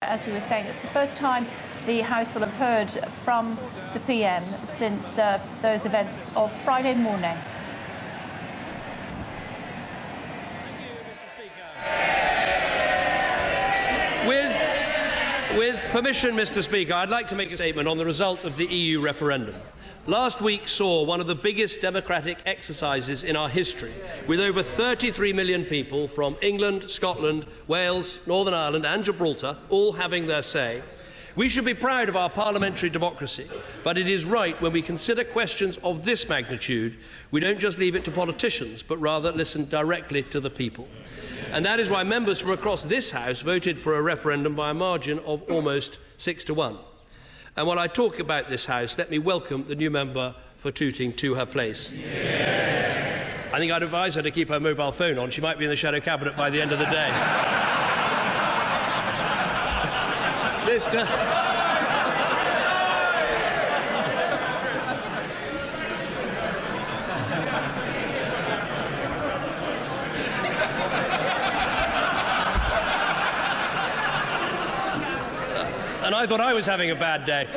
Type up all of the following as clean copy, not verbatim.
As we were saying, it's the first time the House will have heard from the PM since those events of Friday morning. With permission, Mr. Speaker, I'd like to make a statement on the result of the EU referendum. Last week saw one of the biggest democratic exercises in our history, with over 33 million people from England, Scotland, Wales, Northern Ireland and Gibraltar all having their say. We should be proud of our parliamentary democracy, but it is right when we consider questions of this magnitude, we don't just leave it to politicians, but rather listen directly to the people. And that is why members from across this House voted for a referendum by a margin of almost 6-1. And while I talk about this House, let me welcome the new member for Tooting to her place. Yeah. I think I'd advise her to keep her mobile phone on. She might be in the shadow cabinet by the end of the day. And I thought I was having a bad day.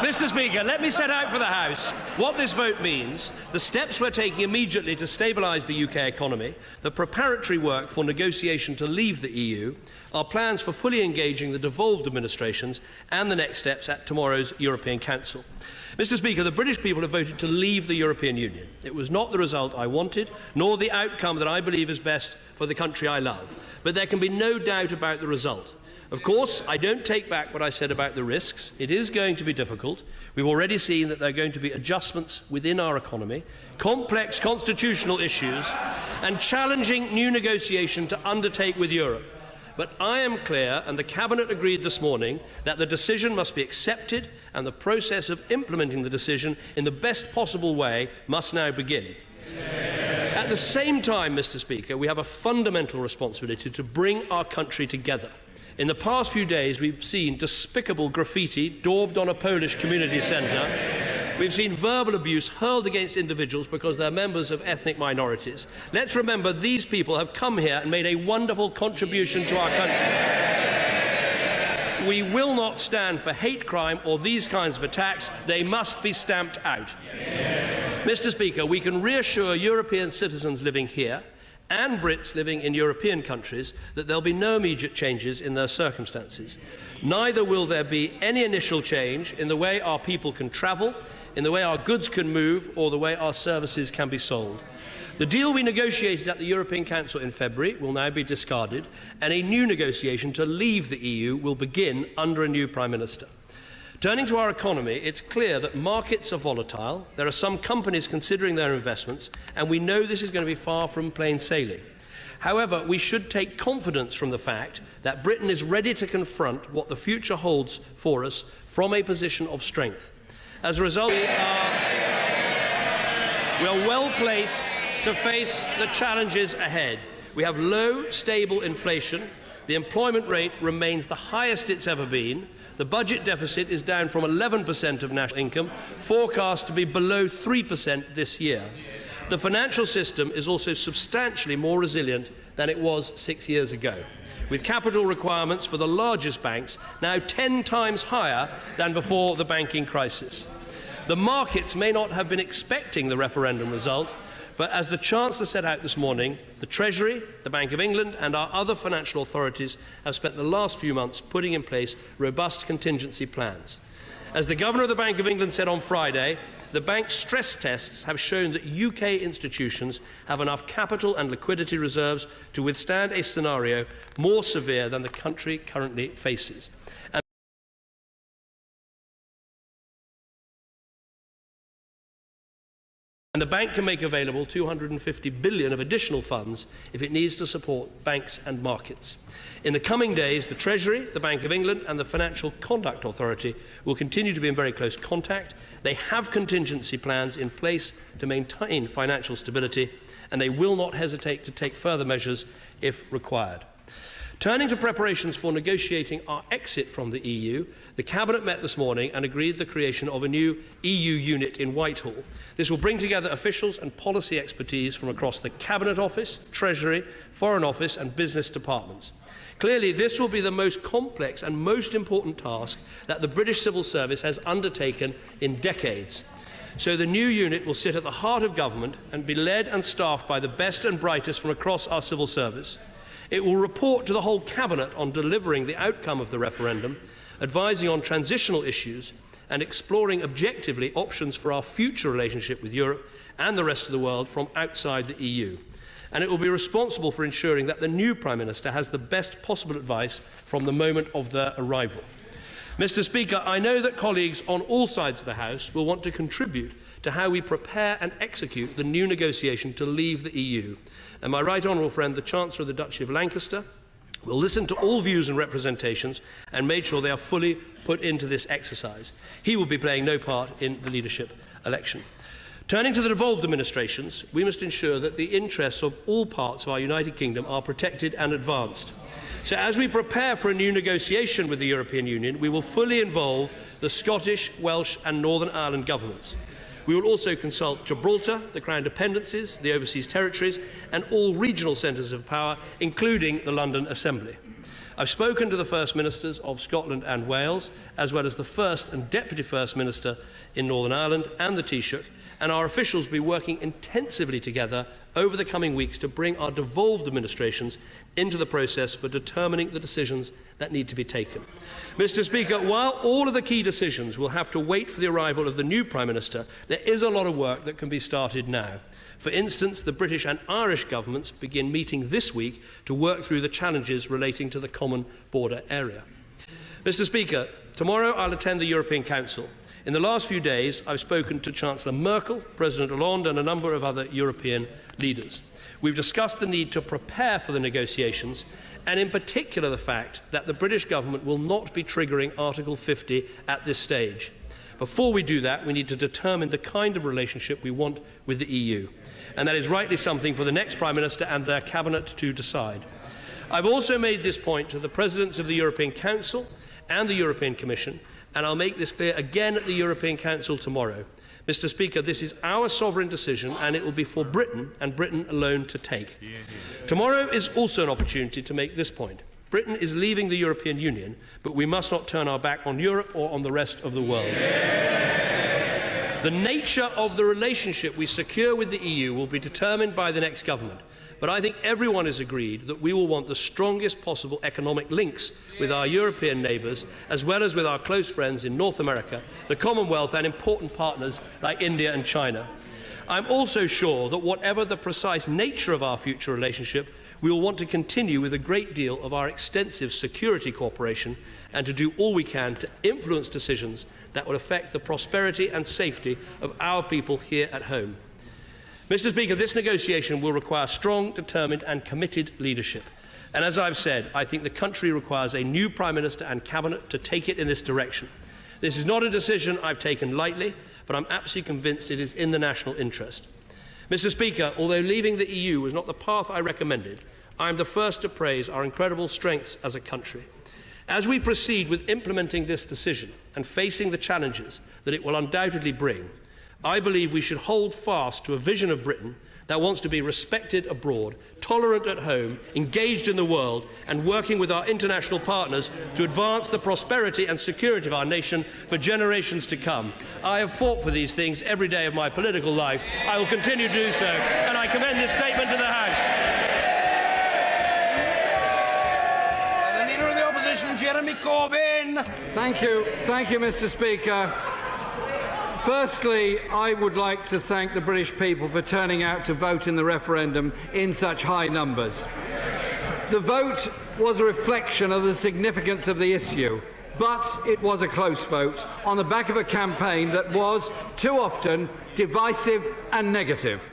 Mr. Speaker, let me set out for the House what this vote means, the steps we're taking immediately to stabilise the UK economy, the preparatory work for negotiation to leave the EU, our plans for fully engaging the devolved administrations, and the next steps at tomorrow's European Council. Mr. Speaker, the British people have voted to leave the European Union. It was not the result I wanted, nor the outcome that I believe is best for the country I love. But there can be no doubt about the result. Of course, I don't take back what I said about the risks. It is going to be difficult. We've already seen that there are going to be adjustments within our economy, complex constitutional issues, and challenging new negotiation to undertake with Europe. But I am clear, and the Cabinet agreed this morning, that the decision must be accepted and the process of implementing the decision in the best possible way must now begin. At the same time, Mr. Speaker, we have a fundamental responsibility to bring our country together. In the past few days, we've seen despicable graffiti daubed on a Polish community centre. We've seen verbal abuse hurled against individuals because they're members of ethnic minorities. Let's remember these people have come here and made a wonderful contribution to our country. We will not stand for hate crime or these kinds of attacks. They must be stamped out. Mr. Speaker, we can reassure European citizens living here and Brits living in European countries that there will be no immediate changes in their circumstances. Neither will there be any initial change in the way our people can travel, in the way our goods can move, or the way our services can be sold. The deal we negotiated at the European Council in February will now be discarded, and a new negotiation to leave the EU will begin under a new Prime Minister. Turning to our economy, it's clear that markets are volatile. There are some companies considering their investments, and we know this is going to be far from plain sailing. However, we should take confidence from the fact that Britain is ready to confront what the future holds for us from a position of strength. As a result, we are well placed to face the challenges ahead. We have low, stable inflation. The employment rate remains the highest it's ever been. The budget deficit is down from 11% of national income, forecast to be below 3% this year. The financial system is also substantially more resilient than it was 6 years ago, with capital requirements for the largest banks now 10 times higher than before the banking crisis. The markets may not have been expecting the referendum result, but as the Chancellor set out this morning, the Treasury, the Bank of England and our other financial authorities have spent the last few months putting in place robust contingency plans. As the Governor of the Bank of England said on Friday, the bank's stress tests have shown that UK institutions have enough capital and liquidity reserves to withstand a scenario more severe than the country currently faces. And the bank can make available £250 billion of additional funds if it needs to support banks and markets. In the coming days, the Treasury, the Bank of England and the Financial Conduct Authority will continue to be in very close contact. They have contingency plans in place to maintain financial stability, and they will not hesitate to take further measures if required. Turning to preparations for negotiating our exit from the EU, the Cabinet met this morning and agreed the creation of a new EU unit in Whitehall. This will bring together officials and policy expertise from across the Cabinet Office, Treasury, Foreign Office and business departments. Clearly, this will be the most complex and most important task that the British Civil Service has undertaken in decades. So the new unit will sit at the heart of government and be led and staffed by the best and brightest from across our civil service. It will report to the whole Cabinet on delivering the outcome of the referendum, advising on transitional issues and exploring objectively options for our future relationship with Europe and the rest of the world from outside the EU. And it will be responsible for ensuring that the new Prime Minister has the best possible advice from the moment of their arrival. Mr. Speaker, I know that colleagues on all sides of the House will want to contribute to how we prepare and execute the new negotiation to leave the EU. And my right honourable friend, the Chancellor of the Duchy of Lancaster, will listen to all views and representations and make sure they are fully put into this exercise. He will be playing no part in the leadership election. Turning to the devolved administrations, we must ensure that the interests of all parts of our United Kingdom are protected and advanced. So as we prepare for a new negotiation with the European Union, we will fully involve the Scottish, Welsh and Northern Ireland governments. We will also consult Gibraltar, the Crown Dependencies, the Overseas Territories and all regional centres of power, including the London Assembly. I've spoken to the First Ministers of Scotland and Wales, as well as the First and Deputy First Minister in Northern Ireland and the Taoiseach, and our officials will be working intensively together over the coming weeks to bring our devolved administrations into the process for determining the decisions that need to be taken. Mr. Speaker, while all of the key decisions will have to wait for the arrival of the new Prime Minister, there is a lot of work that can be started now. For instance, the British and Irish governments begin meeting this week to work through the challenges relating to the common border area. Mr. Speaker, tomorrow I'll attend the European Council. In the last few days, I've spoken to Chancellor Merkel, President Hollande and a number of other European leaders. We've discussed the need to prepare for the negotiations and in particular the fact that the British government will not be triggering Article 50 at this stage. Before we do that, we need to determine the kind of relationship we want with the EU. And that is rightly something for the next Prime Minister and their Cabinet to decide. I've also made this point to the Presidents of the European Council and the European Commission, and I'll make this clear again at the European Council tomorrow. Mr. Speaker, this is our sovereign decision and it will be for Britain and Britain alone to take. Tomorrow is also an opportunity to make this point. Britain is leaving the European Union, but we must not turn our back on Europe or on the rest of the world. The nature of the relationship we secure with the EU will be determined by the next government. But I think everyone has agreed that we will want the strongest possible economic links with our European neighbours, as well as with our close friends in North America, the Commonwealth and important partners like India and China. I'm also sure that whatever the precise nature of our future relationship, we will want to continue with a great deal of our extensive security cooperation and to do all we can to influence decisions that will affect the prosperity and safety of our people here at home. Mr. Speaker, this negotiation will require strong, determined and committed leadership. And as I've said, I think the country requires a new Prime Minister and Cabinet to take it in this direction. This is not a decision I've taken lightly, but I'm absolutely convinced it is in the national interest. Mr. Speaker, although leaving the EU was not the path I recommended, I am the first to praise our incredible strengths as a country. As we proceed with implementing this decision and facing the challenges that it will undoubtedly bring, I believe we should hold fast to a vision of Britain that wants to be respected abroad, tolerant at home, engaged in the world, and working with our international partners to advance the prosperity and security of our nation for generations to come. I have fought for these things every day of my political life. I will continue to do so, and I commend this statement to the House. The Leader of the Opposition, Jeremy Corbyn. Thank you, Mr. Speaker. Firstly, I would like to thank the British people for turning out to vote in the referendum in such high numbers. The vote was a reflection of the significance of the issue, but it was a close vote on the back of a campaign that was, too often, divisive and negative.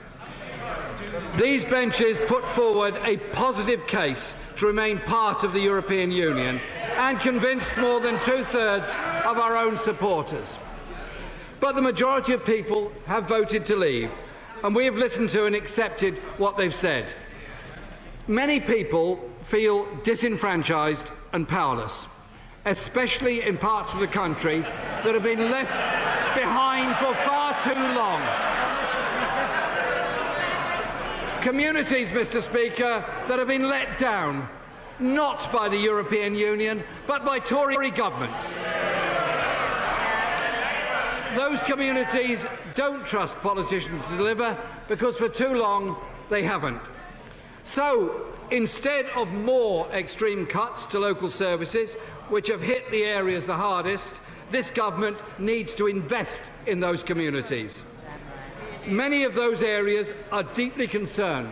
These benches put forward a positive case to remain part of the European Union and convinced more than two-thirds of our own supporters. But the majority of people have voted to leave, and we have listened to and accepted what they've said. Many people feel disenfranchised and powerless, especially in parts of the country that have been left behind for far too long. Communities, Mr. Speaker, that have been let down, not by the European Union, but by Tory governments. Those communities don't trust politicians to deliver because for too long they haven't. So, instead of more extreme cuts to local services, which have hit the areas the hardest, this government needs to invest in those communities. Many of those areas are deeply concerned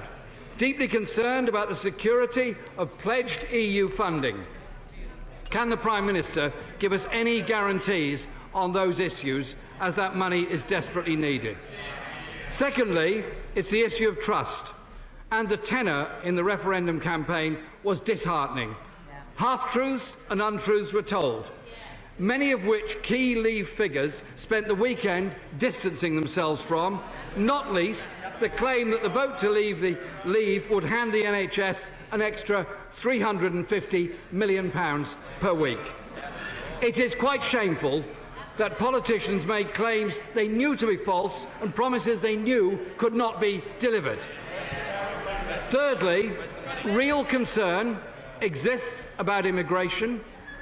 about the security of pledged EU funding. Can the Prime Minister give us any guarantees on those issues, as that money is desperately needed? Secondly, it's the issue of trust, and the tenor in the referendum campaign was disheartening. Half-truths and untruths were told, many of which key Leave figures spent the weekend distancing themselves from, not least the claim that the vote to leave would hand the NHS an extra £350 million per week. It is quite shameful that politicians made claims they knew to be false and promises they knew could not be delivered. Thirdly, real concern exists about immigration,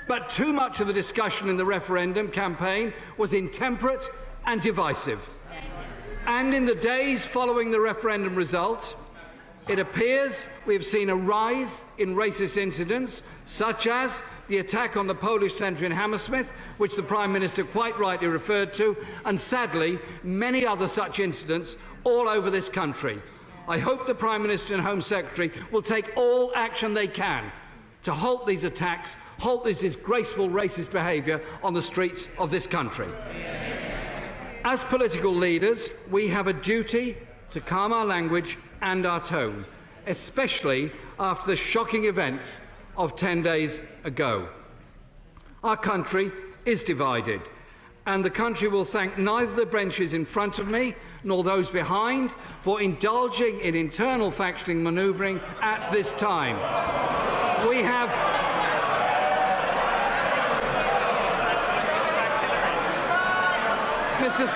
but too much of the discussion in the referendum campaign was intemperate and divisive. And in the days following the referendum result, it appears we have seen a rise in racist incidents, such as the attack on the Polish centre in Hammersmith, which the Prime Minister quite rightly referred to, and sadly, many other such incidents all over this country. I hope the Prime Minister and Home Secretary will take all action they can to halt these attacks, halt this disgraceful racist behaviour on the streets of this country. As political leaders, we have a duty to calm our language and our tone, especially after the shocking events of 10 days ago. Our country is divided, and the country will thank neither the benches in front of me nor those behind for indulging in internal factioning manoeuvring at this time. We have Mr.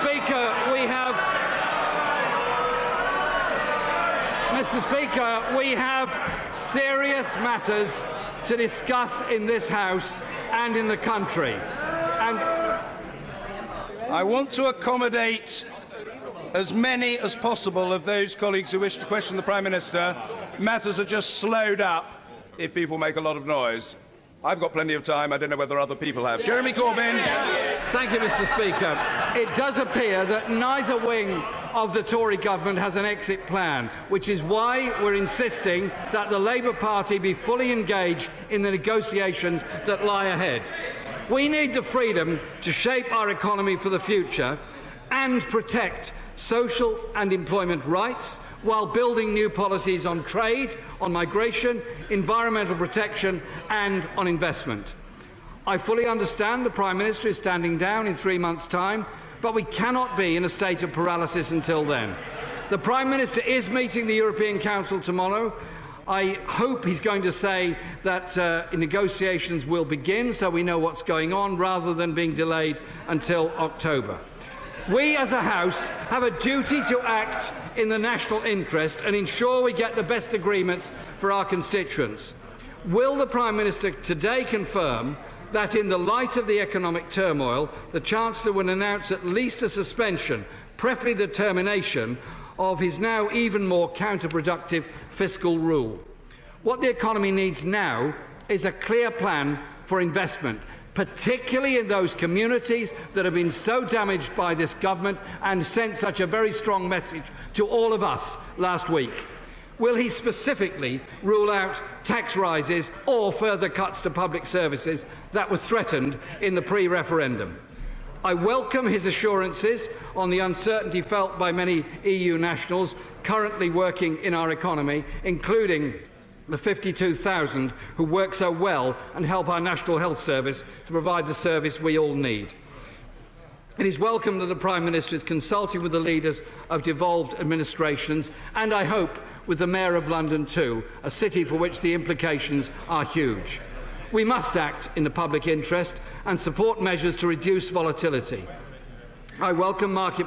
Speaker, we have serious matters to discuss in this House and in the country. And I want to accommodate as many as possible of those colleagues who wish to question the Prime Minister. Matters are just slowed up if people make a lot of noise. I've got plenty of time. I don't know whether other people have. Jeremy Corbyn. Thank you, Mr. Speaker. It does appear that neither wing of the Tory government has an exit plan, which is why we're insisting that the Labour Party be fully engaged in the negotiations that lie ahead. We need the freedom to shape our economy for the future and protect social and employment rights while building new policies on trade, on migration, environmental protection and on investment. I fully understand the Prime Minister is standing down in 3 months' time, but we cannot be in a state of paralysis until then. The Prime Minister is meeting the European Council tomorrow. I hope he's going to say that negotiations will begin so we know what's going on, rather than being delayed until October. We as a House have a duty to act in the national interest and ensure we get the best agreements for our constituents. Will the Prime Minister today confirm that in the light of the economic turmoil, the Chancellor will announce at least a suspension, preferably the termination, of his now even more counterproductive fiscal rule? What the economy needs now is a clear plan for investment, particularly in those communities that have been so damaged by this government and sent such a very strong message to all of us last week. Will he specifically rule out tax rises or further cuts to public services that were threatened in the pre-referendum? I welcome his assurances on the uncertainty felt by many EU nationals currently working in our economy, including the 52,000 who work so well and help our National Health Service to provide the service we all need. It is welcome that the Prime Minister is consulting with the leaders of devolved administrations, and I hope with the Mayor of London too, a city for which the implications are huge. We must act in the public interest and support measures to reduce volatility. I welcome market